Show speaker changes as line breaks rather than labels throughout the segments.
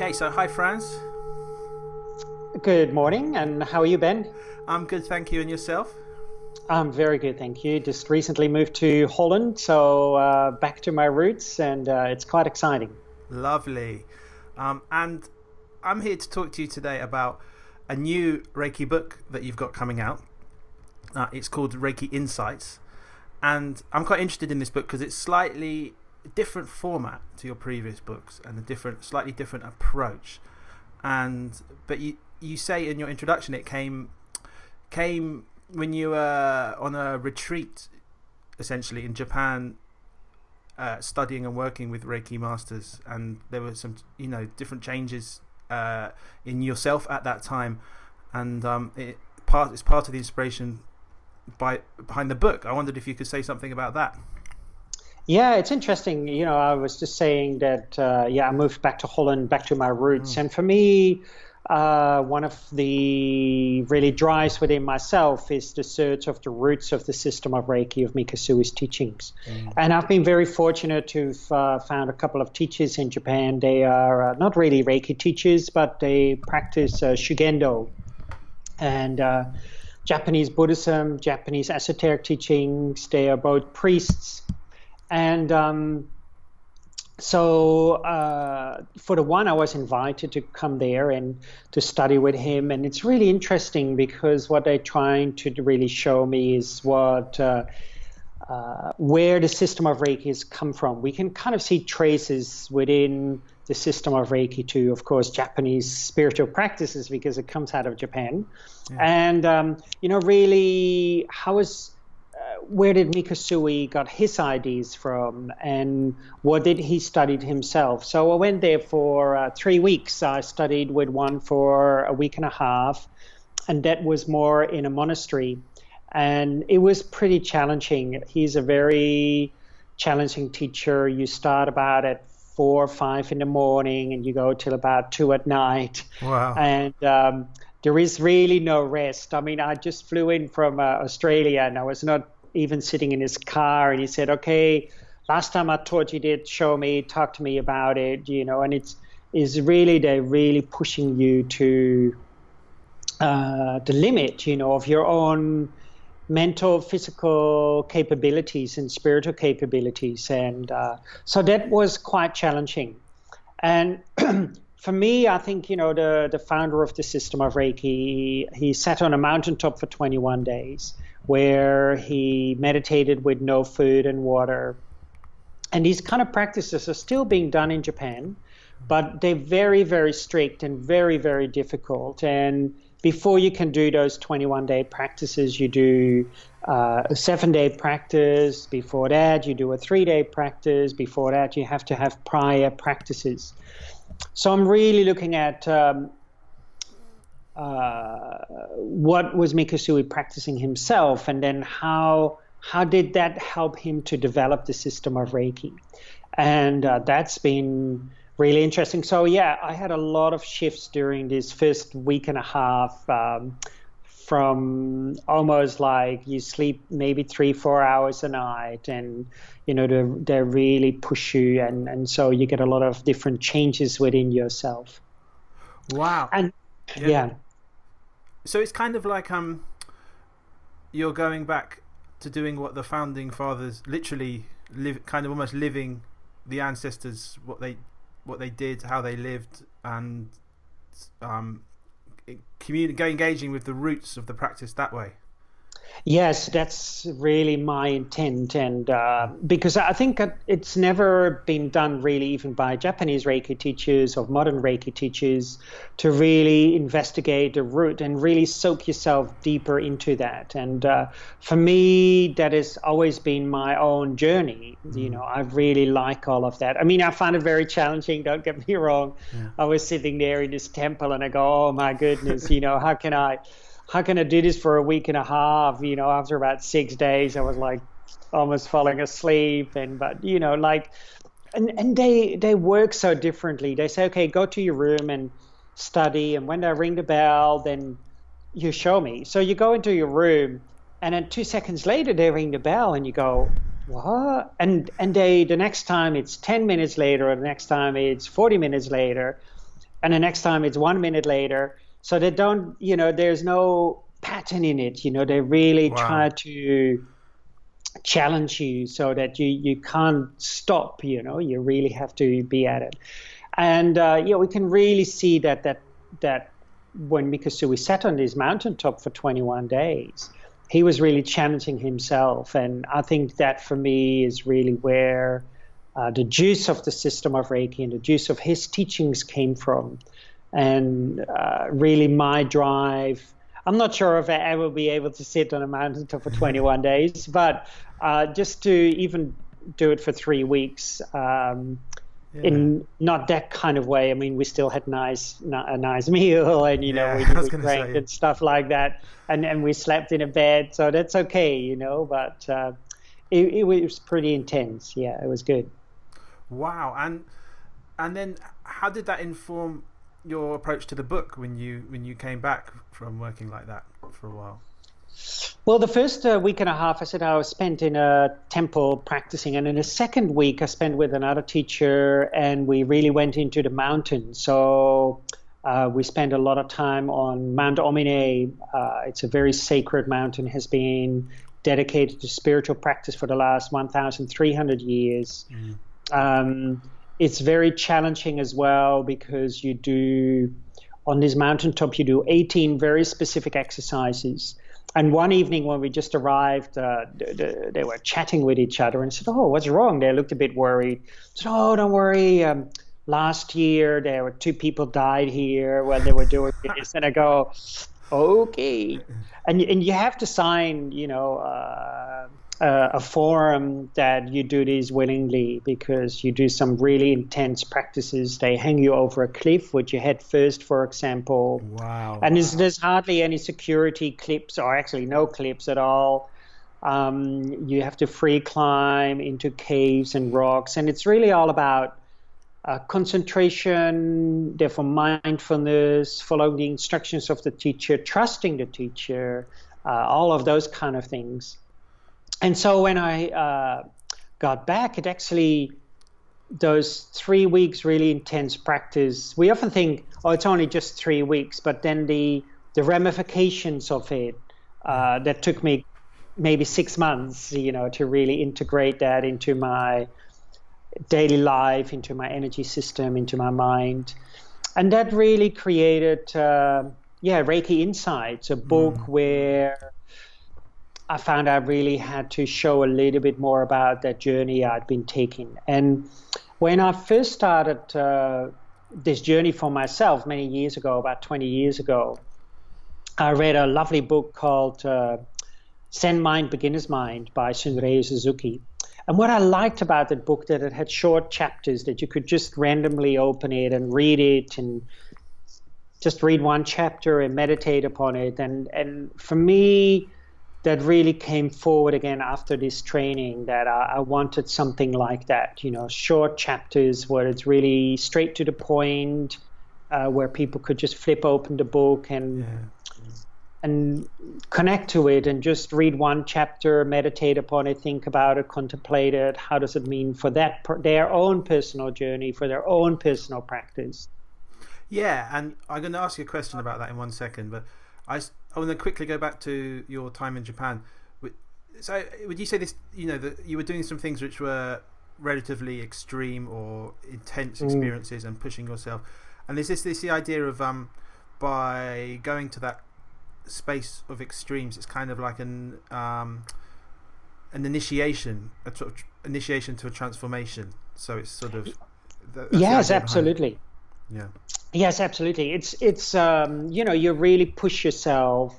Okay, so hi Frans.
Good morning, and how are you, Ben?
I'm good, thank you. And yourself?
I'm very good, thank you. Just recently moved to Holland, so back to my roots, and it's quite exciting.
Lovely. And I'm here to talk to you today about a new Reiki book that you've got coming out. It's called Reiki Insights. And I'm quite interested in this book because it's slightly different format to your previous books and slightly different approach. But you say in your introduction it came when you were on a retreat, essentially in Japan, studying and working with Reiki masters, and there were some different changes in yourself at that time, and it's part of the inspiration behind the book. I wondered if you could say something about that.
Yeah, it's interesting. I was just saying that, I moved back to Holland, back to my roots. And for me, one of the really drives within myself is the search of the roots of the system of Reiki, of Mikao Usui's teachings. And I've been very fortunate to have found a couple of teachers in Japan. They are not really Reiki teachers, but they practice Shugendo and Japanese Buddhism, Japanese esoteric teachings. They are both priests. And so for the one, I was invited to come there and to study with him. And it's really interesting because what they're trying to really show me is where the system of Reiki has come from. We can kind of see traces within the system of Reiki to, of course, Japanese spiritual practices because it comes out of Japan. Yeah. And, really where did Mikao Usui got his ideas from, and what did he studied himself? So I went there for 3 weeks. I studied with one for a week and a half, and that was more in a monastery. And it was pretty challenging. He's a very challenging teacher. You start about at 4 or 5 in the morning, and you go till about 2 at night.
Wow.
And there is really no rest. I mean, I just flew in from Australia, and I was not even sitting in his car, and he said, okay, last time I taught you did show me, talk to me about it, and they're really pushing you to the limit, of your own mental, physical capabilities and spiritual capabilities. And so that was quite challenging. And for me, I think, the founder of the system of Reiki, he sat on a mountaintop for 21 days where he meditated with no food and water. And these kind of practices are still being done in Japan, but they're very, very strict and very, very difficult. And before you can do those 21-day practices, you do a 7-day practice. Before that, you do a 3-day practice. Before that, you have to have prior practices. So I'm really looking at what was Mikao Usui practicing himself, and then how did that help him to develop the system of Reiki? And that's been really interesting. So I had a lot of shifts during this first week and a half, from almost like you sleep maybe 3-4 hours a night, and they really push you, and so you get a lot of different changes within yourself.
Wow.
And yeah.
So it's kind of like you're going back to doing what the founding fathers literally kind of almost living the ancestors, what they did, how they lived, and engaging with the roots of the practice that way.
Yes, that's really my intent, and because I think it's never been done really, even by Japanese Reiki teachers or modern Reiki teachers, to really investigate the root and really soak yourself deeper into that. And for me, that has always been my own journey. I really like all of that. I mean, I find it very challenging, don't get me wrong. Yeah. I was sitting there in this temple and I go, oh my goodness, how can I do this for a week and a half? After about 6 days, I was like almost falling asleep. And they work so differently. They say, okay, go to your room and study. And when they ring the bell, then you show me. So you go into your room, and then 2 seconds later, they ring the bell, and you go, what? And the next time it's 10 minutes later, or the next time it's 40 minutes later. and the next time it's 1 minute later. So they don't, there's no pattern in it. They really try to challenge you so that you can't stop. You really have to be at it. And we can really see that when Mikao Usui sat on this mountaintop for 21 days, he was really challenging himself. And I think that for me is really where the juice of the system of Reiki and the juice of his teachings came from. And really my drive. I'm not sure if I ever be able to sit on a mountaintop for 21 days, but just to even do it for 3 weeks in not that kind of way. I mean, we still had a nice meal, and we drank and stuff like that, and we slept in a bed, so that's okay, But it was pretty intense. Yeah, it was good.
Wow, and then how did that inform your approach to the book when you came back from working like that for a while?
Well, the first week and a half, I was spent in a temple practicing, and in the second week I spent with another teacher, and we really went into the mountains. So we spent a lot of time on Mount Omine. It's a very sacred mountain, has been dedicated to spiritual practice for the last 1,300 years. It's very challenging as well, because on this mountaintop, you do 18 very specific exercises. And one evening when we just arrived, they were chatting with each other, and I said, "Oh, what's wrong?" They looked a bit worried. I said, "Oh, don't worry. Last year, there were 2 people died here when they were doing this." And I go, "Okay." And you have to sign, a form that you do this willingly, because you do some really intense practices. They hang you over a cliff with your head first, for example.
Wow.
And there's hardly any security clips, or actually no clips at all. You have to free climb into caves and rocks. And it's really all about concentration, therefore mindfulness, following the instructions of the teacher, trusting the teacher, all of those kind of things. And so when I got back, it actually, those 3 weeks really intense practice, we often think, oh, it's only just 3 weeks, but then the ramifications of it, that took me maybe 6 months, to really integrate that into my daily life, into my energy system, into my mind. And that really created, Reiki Insights, a book where I found I really had to show a little bit more about that journey I'd been taking. And when I first started this journey for myself many years ago, about 20 years ago, I read a lovely book called Zen Mind, Beginner's Mind by Shunryu Suzuki. And what I liked about that book, that it had short chapters that you could just randomly open it and read it, and just read one chapter and meditate upon it. And for me, that really came forward again after this training, that I wanted something like that, short chapters where it's really straight to the point, where people could just flip open the book and connect to it and just read one chapter, meditate upon it, think about it, contemplate it. How does it mean for their own personal journey, for their own personal practice?
Yeah, and I'm going to ask you a question about that in 1 second, but I want to quickly go back to your time in Japan. So would you say this, that you were doing some things which were relatively extreme or intense experiences and pushing yourself? And is this the idea of by going to that space of extremes, it's kind of like an initiation, a sort of initiation to a transformation? So it's sort of...
Yes, absolutely.
Yeah.
Yes, absolutely. It's you really push yourself.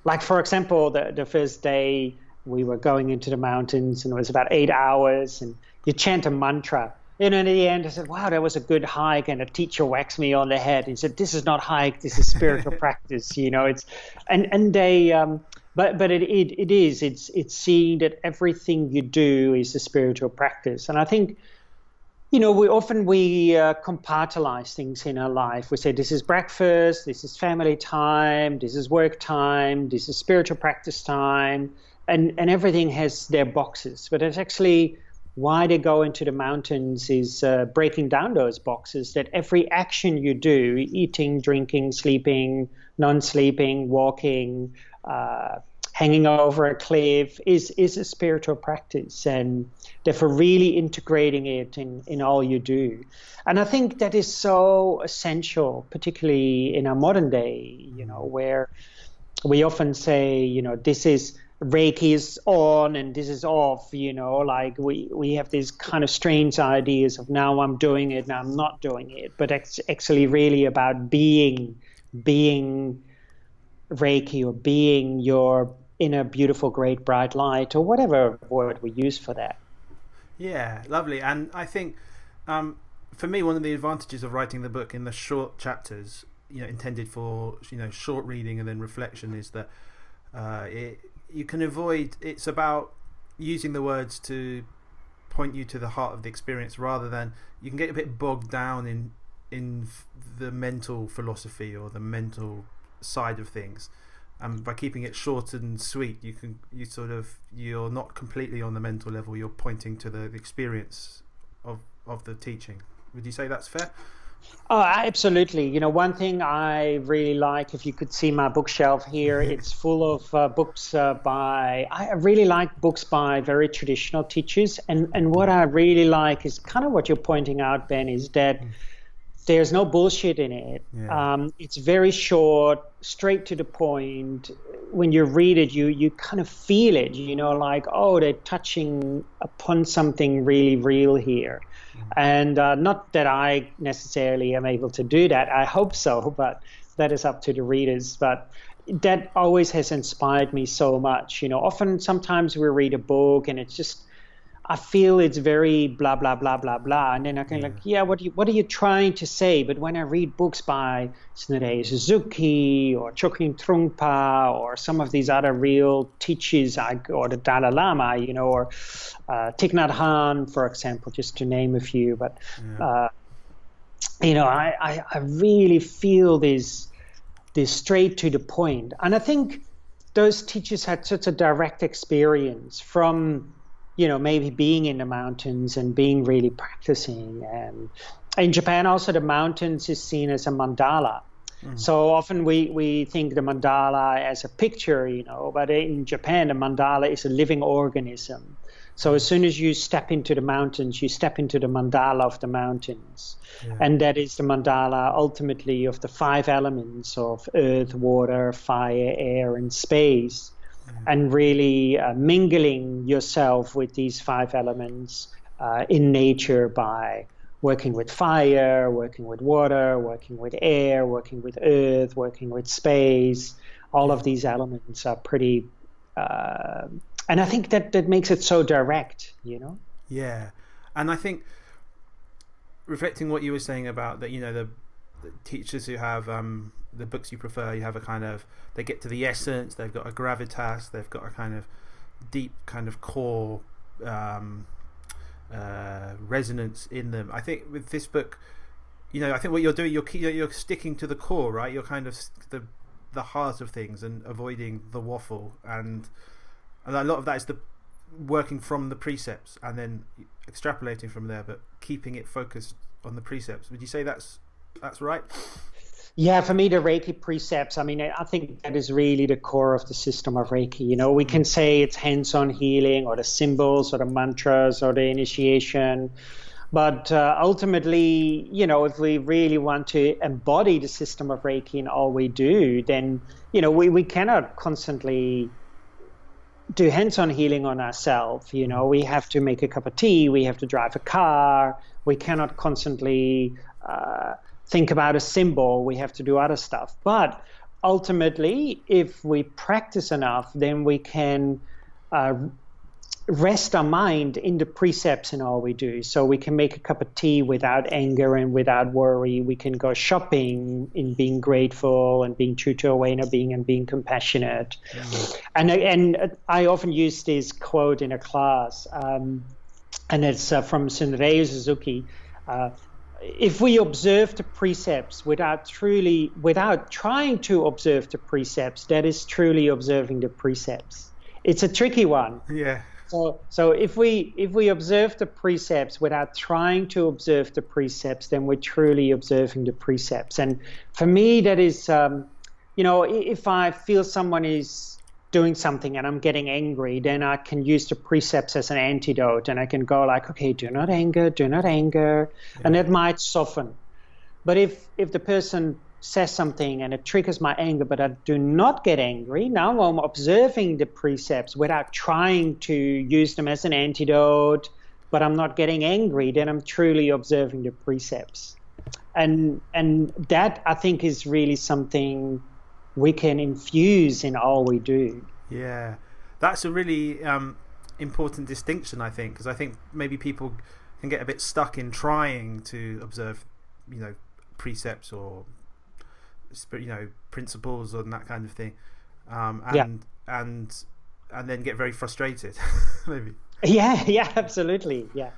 Like, for example, the first day we were going into the mountains, and it was about 8 hours, and you chant a mantra. And in the end, I said, wow, that was a good hike. And a teacher whacked me on the head and said, this is not hike, this is spiritual practice. It's, and they, but it's seeing that everything you do is a spiritual practice. And I think, we compartmentalize things in our life. We say, this is breakfast, this is family time, this is work time, this is spiritual practice time, and everything has their boxes. But it's actually why they go into the mountains is breaking down those boxes, that every action you do, eating, drinking, sleeping, non-sleeping, walking, hanging over a cliff, is a spiritual practice, and therefore really integrating it in all you do. And I think that is so essential, particularly in our modern day, where we often say, this is Reiki is on and this is off, like we have these kind of strange ideas of now I'm doing it, now I'm not doing it. But it's actually really about being Reiki, or being your inner beautiful, great, bright light, or whatever word we use for that.
Yeah, lovely. And I think for me, one of the advantages of writing the book in the short chapters, intended for short reading and then reflection, is that you can avoid. It's about using the words to point you to the heart of the experience, rather than you can get a bit bogged down in the mental philosophy or the mental side of things. By keeping it short and sweet, you're not completely on the mental level. You're pointing to the experience of the teaching. Would you say that's fair?
Oh, absolutely. One thing I really like, if you could see my bookshelf here, it's full of books I really like books by very traditional teachers. And what I really like is kind of what you're pointing out, Ben, is that there's no bullshit in it. Yeah. It's very short, straight to the point. When you read it, you kind of feel it, like, oh, they're touching upon something really real here. And not that I necessarily am able to do that. I hope so, but that is up to the readers. But that always has inspired me so much. Sometimes we read a book and it's just, I feel it's very blah, blah, blah, blah, blah. And then I can what are you trying to say? But when I read books by Shugendo Suzuki or Chogyam Trungpa or some of these other real teachers, or the Dalai Lama, or Thich Nhat Hanh, for example, just to name a few. But, I really feel this straight to the point. And I think those teachers had such a direct experience from maybe being in the mountains and being really practicing. And in Japan, also the mountains is seen as a mandala. So often we think the mandala as a picture, but in Japan, the mandala is a living organism. So as soon as you step into the mountains, you step into the mandala of the mountains. Yeah. And that is the mandala ultimately of the 5 elements of earth, water, fire, air, and space. And really mingling yourself with these 5 elements in nature by working with fire, working with water, working with air, working with earth, working with space. All of these elements are pretty, and I think that makes it so direct,
Yeah, and I think reflecting what you were saying about that, the teachers who have the books you prefer, you have a kind of, they get to the essence, they've got a gravitas, they've got a kind of deep kind of core resonance in them. I think with this book, I think what you're doing, you're sticking to the core, right? You're kind of the heart of things and avoiding the waffle, and a lot of that is the working from the precepts and then extrapolating from there, but keeping it focused on the precepts. Would you say that's right?
Yeah, for me, the Reiki precepts, I think that is really the core of the system of Reiki. We can say it's hands-on healing or the symbols or the mantras or the initiation. But ultimately, if we really want to embody the system of Reiki in all we do, then, we cannot constantly do hands-on healing on ourselves. We have to make a cup of tea. We have to drive a car. We cannot constantly think about a symbol. We have to do other stuff. But ultimately, if we practice enough, then we can rest our mind in the precepts in all we do. So we can make a cup of tea without anger and without worry. We can go shopping in being grateful and being true to our way of being and being compassionate. And I often use this quote in a class, and it's from Shugendo Suzuki. If we observe the precepts without trying to observe the precepts, that is truly observing the precepts. It's a tricky one.
Yeah.
So if we observe the precepts without trying to observe the precepts, then we're truly observing the precepts. And for me, that is, if I feel someone is doing something and I'm getting angry, then I can use the precepts as an antidote, and I can go like, okay, do not anger, and that might soften. But if the person says something and it triggers my anger, but I do not get angry, now I'm observing the precepts without trying to use them as an antidote, but I'm not getting angry, then I'm truly observing the precepts. And that, I think, is really something we can infuse in all we do.
Yeah, that's a really important distinction, I think, because I think maybe people can get a bit stuck in trying to observe, precepts or principles and that kind of thing, and then get very frustrated, maybe.
Yeah, absolutely. Yeah.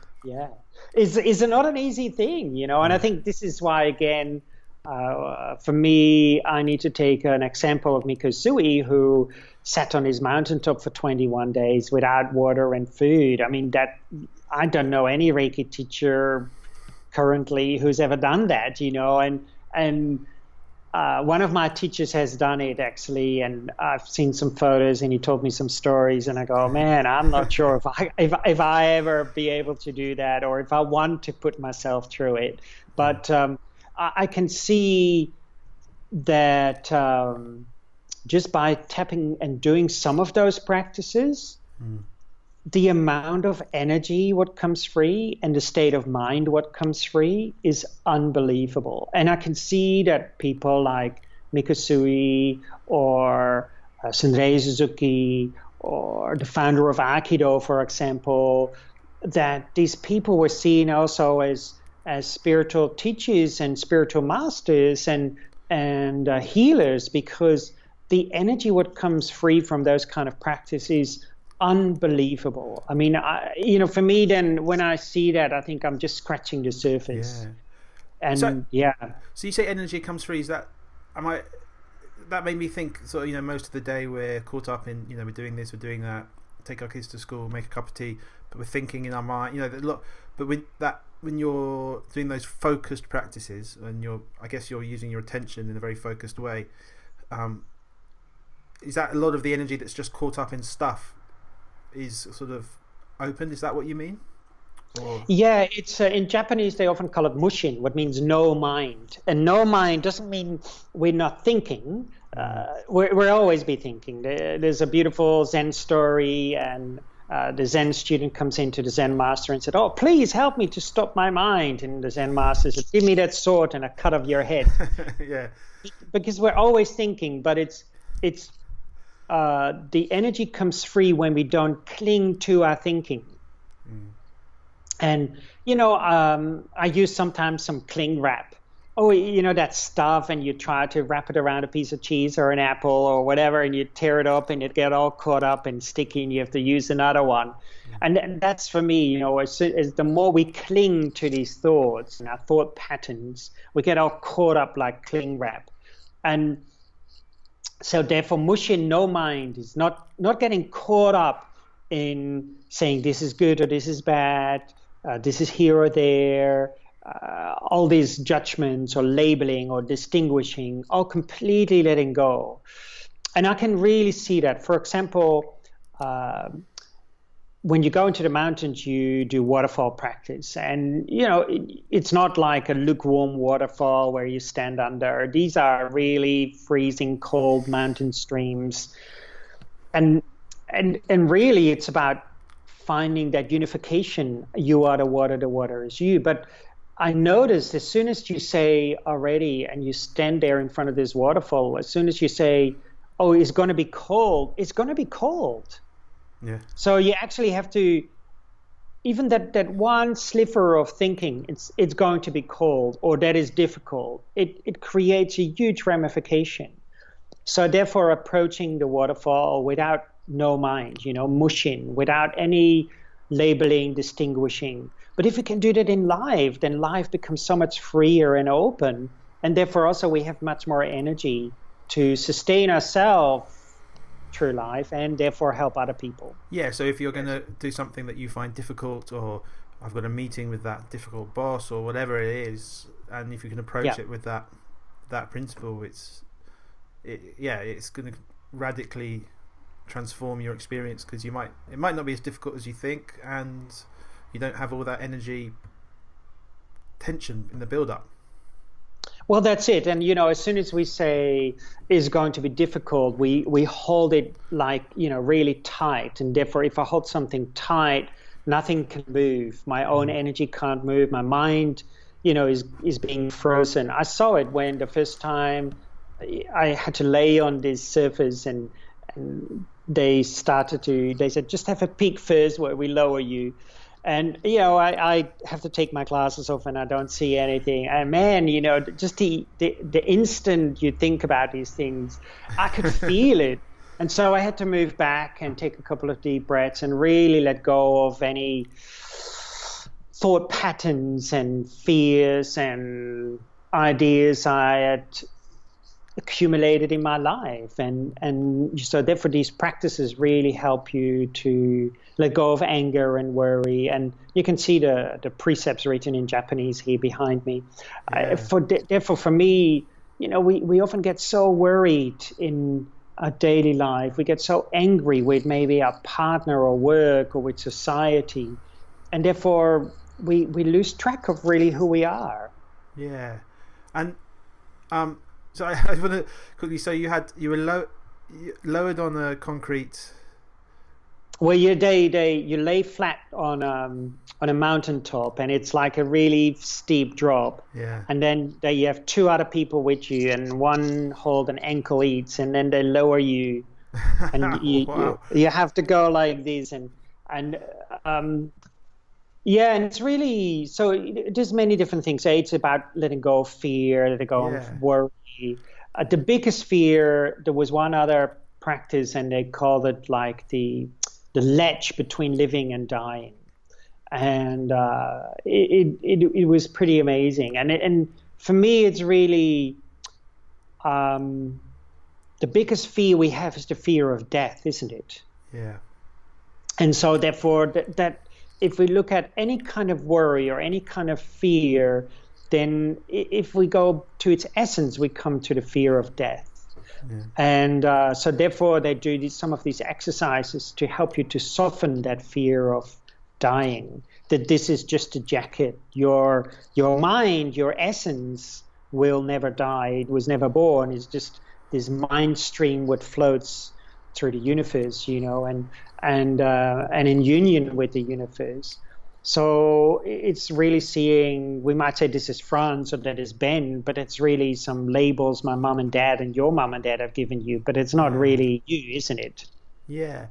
Is not an easy thing, and I think this is why, again, for me, I need to take an example of Mikao Usui, who sat on his mountaintop for 21 days without water and food. I mean, that I don't know any Reiki teacher currently who's ever done that, and one of my teachers has done it, actually, and I've seen some photos and he told me some stories, and I go, man, I'm not sure if I ever be able to do that, or if I want to put myself through it. But I can see that just by tapping and doing some of those practices, the amount of energy what comes free and the state of mind what comes free is unbelievable. And I can see that people like Mikao Usui or Sundrei Suzuki or the founder of Aikido, for example, that these people were seen also as spiritual teachers and spiritual masters and healers, because the energy what comes free from those kind of practices unbelievable. I mean, for me, then when I see that, I think I'm just scratching the surface. And
so you say energy comes free. Is that that made me think, sort of, most of the day we're caught up in, we're doing this, we're doing that, take our kids to school, make a cup of tea, but we're thinking in our mind, but when you're doing those focused practices and I guess you're using your attention in a very focused way, is that a lot of the energy that's just caught up in stuff is sort of opened? Is that what you mean? Or? Yeah,
it's in Japanese they often call it mushin, what means no mind. And no mind doesn't mean we're not thinking. We'll always be thinking. There's a beautiful Zen story, and the Zen student comes into the Zen master and said, "Oh, please help me to stop my mind." And the Zen master said, "Give me that sword and a cut of your head."
Yeah,
because we're always thinking, but it's the energy comes free when we don't cling to our thinking. And, I use sometimes some cling wrap. Oh, that stuff, and you try to wrap it around a piece of cheese or an apple or whatever, and you tear it up and it get all caught up and sticky, and you have to use another one. And that's for me, as the more we cling to these thoughts and our thought patterns, we get all caught up like cling wrap. And so therefore, mushin, no mind, is not getting caught up in saying this is good or this is bad, this is here or there, all these judgments or labeling or distinguishing, all completely letting go. And I can really see that. For example, when you go into the mountains, you do waterfall practice. And, it's not like a lukewarm waterfall where you stand under. These are really freezing cold mountain streams. And really it's about finding that unification. You are the water is you. But I noticed as soon as you say already, and you stand there in front of this waterfall, as soon as you say, oh, it's going to be cold, it's going to be cold.
Yeah.
So you actually have to, even that one sliver of thinking, it's going to be cold or that is difficult, it creates a huge ramification. So therefore, approaching the waterfall without no mind, mushin, without any labeling, distinguishing. But if we can do that in life, then life becomes so much freer and open, and therefore also we have much more energy to sustain ourselves through life and therefore help other people.
Yeah, so if you're going to do something that you find difficult, or I've got a meeting with that difficult boss or whatever it is, and if you can approach it with that principle, it's going to radically transform your experience, because it might not be as difficult as you think, and you don't have all that energy tension in the build-up.
Well, that's it. And, as soon as we say is going to be difficult, we hold it like, really tight. And therefore, if I hold something tight, nothing can move. My own energy can't move. My mind, is being frozen. I saw it when the first time I had to lay on this surface, and they said, just have a peek first where we lower you. And, I have to take my glasses off and I don't see anything. And man, just the instant you think about these things, I could feel it. And so I had to move back and take a couple of deep breaths and really let go of any thought patterns and fears and ideas I had accumulated in my life. And so therefore these practices really help you to let go of anger and worry. And you can see the precepts written in Japanese here behind me.
Yeah.
Therefore for me, we often get so worried in our daily life. We get so angry with maybe our partner or work or with society. And therefore we lose track of really who we are.
Yeah. And so I want to quickly say you were lowered on a concrete.
Well, you lay flat on a mountaintop, and it's like a really steep drop.
Yeah.
And then you have two other people with you, and one hold an ankle each, and then they lower you, and you have to go like this, and yeah, and it's really so. There's many different things. It's about letting go of fear, letting go of worry. The biggest fear. There was one other practice, and they called it like the ledge between living and dying, and it was pretty amazing. And for me, it's really the biggest fear we have is the fear of death, isn't it?
Yeah.
And so therefore that if we look at any kind of worry or any kind of fear, then if we go to its essence, we come to the fear of death. Yeah. And so therefore they do some of these exercises to help you to soften that fear of dying, that this is just a jacket. Your mind, your essence will never die. It was never born. It's just this mind stream what floats through the universe, and in union with the universe. So it's really seeing, we might say this is Frans or that is Ben, but it's really some labels my mom and dad and your mom and dad have given you, but it's not really you, isn't it?
Yeah.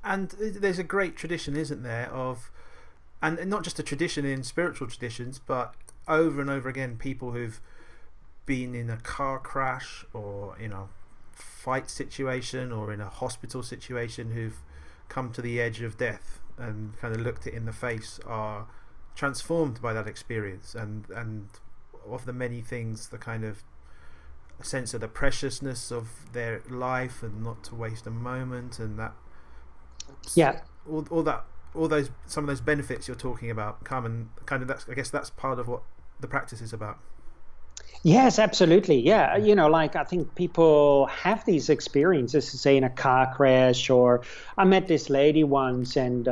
And there's a great tradition, isn't there, and not just a tradition in spiritual traditions, but over and over again, people who've been in a car crash or in a fight situation or in a hospital situation, who've come to the edge of death and kind of looked it in the face, are transformed by that experience, and of the many things, the kind of sense of the preciousness of their life and not to waste a moment, and that all those some of those benefits you're talking about come, and kind of I guess that's part of what the practice is about.
Yes, absolutely. Yeah. Like I think people have these experiences, say in a car crash, or I met this lady once and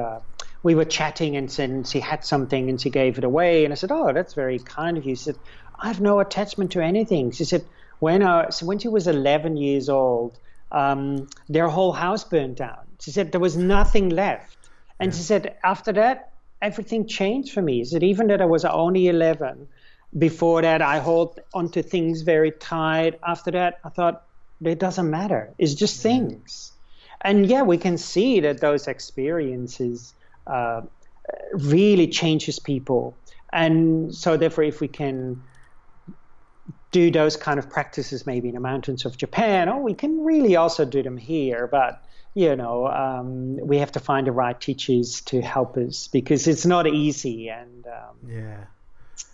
we were chatting and she had something and she gave it away. And I said, oh, that's very kind of you. She said, I have no attachment to anything. She said, when she was 11 years old, their whole house burned down. She said there was nothing left. And she said, after that, everything changed for me. She said, even that I was only 11, before that, I hold onto things very tight. After that, I thought, it doesn't matter. It's just things. And we can see that those experiences really changes people. And so therefore, if we can do those kind of practices maybe in the mountains of Japan, we can really also do them here. But, we have to find the right teachers to help us, because it's not easy. And,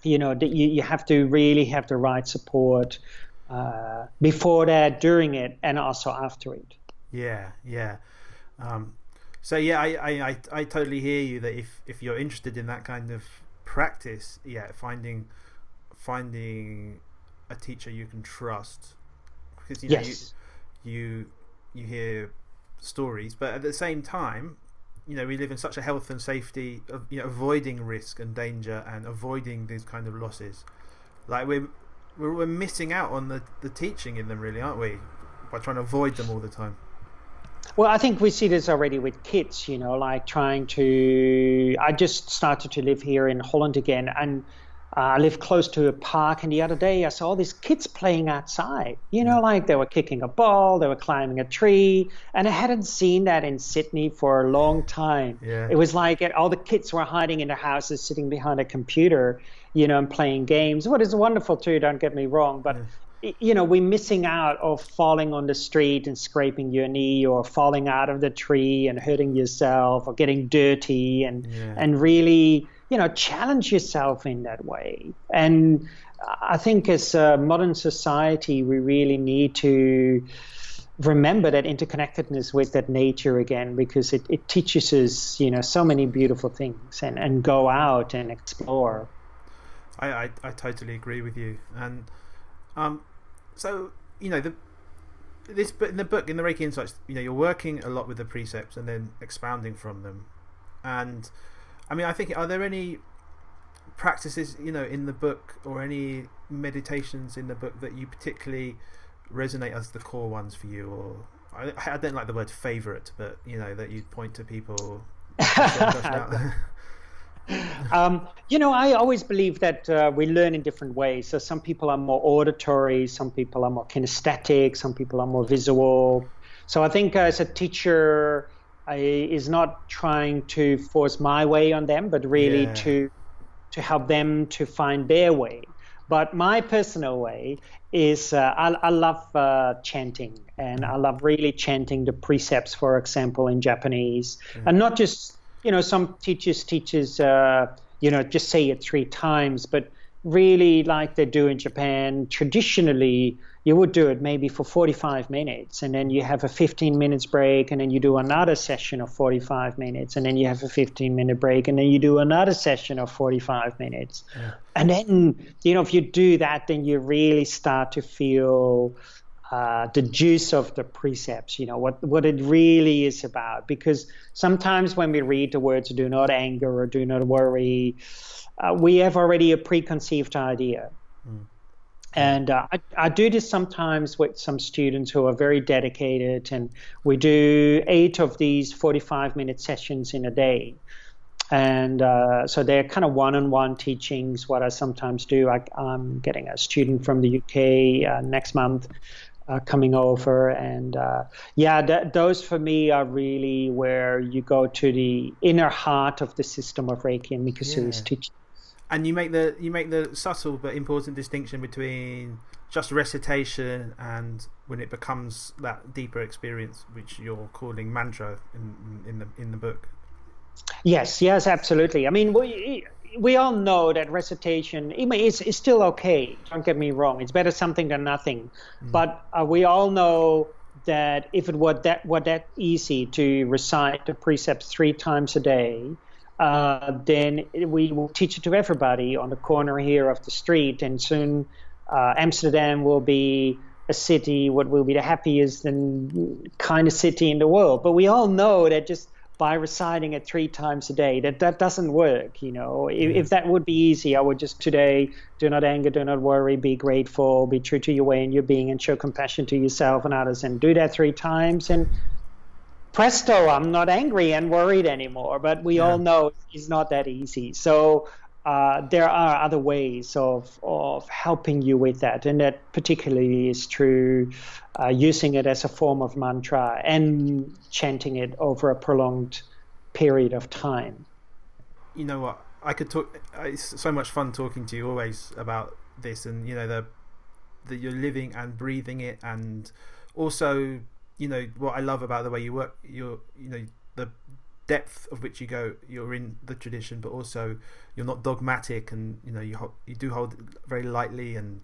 you have to really have the right support before that, during it, and also after it.
Yeah. So yeah, I totally hear you that if you're interested in that kind of practice, yeah, finding a teacher you can trust, because
Yes.
you hear stories, but at the same time, we live in such a health and safety of avoiding risk and danger and avoiding these kind of losses. Like we're missing out on the teaching in them, really, aren't we? By trying to avoid them all the time.
Well, I think we see this already with kids, like trying to. I just started to live here in Holland again, and I live close to a park. And the other day I saw all these kids playing outside, like they were kicking a ball, they were climbing a tree. And I hadn't seen that in Sydney for a long time.
Yeah.
It was like all the kids were hiding in their houses, sitting behind a computer, and playing games. What is wonderful too, don't get me wrong, but. Yeah. We're missing out of falling on the street and scraping your knee, or falling out of the tree and hurting yourself, or getting dirty, and really, challenge yourself in that way. And I think as a modern society, we really need to remember that interconnectedness with that nature again, because it teaches us, so many beautiful things, and go out and explore.
I totally agree with you. And so in the book, in the Reiki Insights, you're working a lot with the precepts and then expounding from them. And I mean, I think, are there any practices in the book, or any meditations in the book that you particularly resonate as the core ones for you? Or I don't like the word favorite, but that you'd point to people.
I always believe that we learn in different ways. So some people are more auditory, some people are more kinesthetic, some people are more visual. So I think as a teacher, is not trying to force my way on them, but really to help them to find their way. But my personal way is I love chanting, and I love really chanting the precepts, for example, in Japanese, and not just. Some teachers, just say it 3 times, but really, like they do in Japan, traditionally, you would do it maybe for 45 minutes, and then you have a 15 minutes break, and then you do another session of 45 minutes, and then you have a 15-minute break, and then you do another session of 45 minutes. Yeah. And then, if you do that, then you really start to feel the juice of the precepts, what it really is about. Because sometimes when we read the words "do not anger" or "do not worry," we have already a preconceived idea. And I do this sometimes with some students who are very dedicated, and we do 8 of these 45-minute sessions in a day. And so they're kind of one-on-one teachings. What I sometimes do, I'm getting a student from the UK next month coming over, and those for me are really where you go to the inner heart of the system of Reiki and Mikau's teaching.
And you make the subtle but important distinction between just recitation and when it becomes that deeper experience, which you're calling mantra in the book.
Yes, absolutely. I mean, we all know that recitation is still okay. Don't get me wrong; it's better something than nothing. But we all know that if it were that easy to recite the precepts 3 times a day, then we will teach it to everybody on the corner here of the street, and soon Amsterdam will be a city what will be the happiest and kind of city in the world. But we all know that just by reciting it 3 times a day, that doesn't work. If that would be easy, I would just today: do not anger, do not worry, be grateful, be true to your way and your being, and show compassion to yourself and others, and do that 3 times, and presto, I'm not angry and worried anymore. But we all know it's not that easy. So there are other ways of helping you with that, and that particularly is true using it as a form of mantra and chanting it over a prolonged period of time.
You know what? I could talk. It's so much fun talking to you always about this, and that you're living and breathing it, and also what I love about the way you work. The depth of which you go. You're in the tradition, but also you're not dogmatic, and you do hold it very lightly and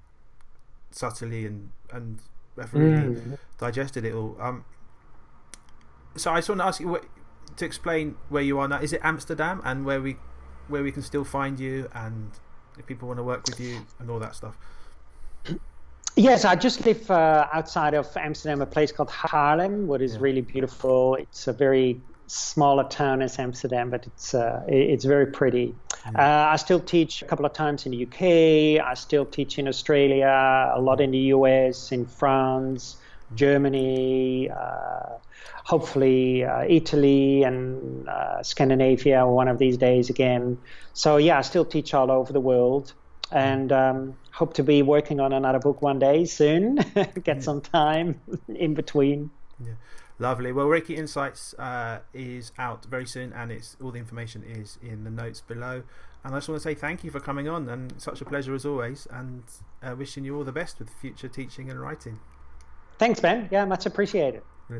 subtly, and have really digested it all. So I just want to ask you to explain where you are now. Is it Amsterdam, and where we can still find you, and if people want to work with you and all that stuff?
Yes, I just live outside of Amsterdam, a place called Haarlem, what is really beautiful. It's a very smaller town as Amsterdam, but it's very pretty. I still teach a couple of times in the UK. I still teach in Australia, a lot in the US, in France, Germany, hopefully Italy and Scandinavia one of these days again. So yeah, I still teach all over the world, and hope to be working on another book one day soon. Get some time in between.
Yeah. Lovely. Well, Reiki Insights is out very soon, and all the information is in the notes below. And I just want to say thank you for coming on, and such a pleasure as always, and wishing you all the best with future teaching and writing.
Thanks, Ben. Yeah, much appreciated.
Yeah.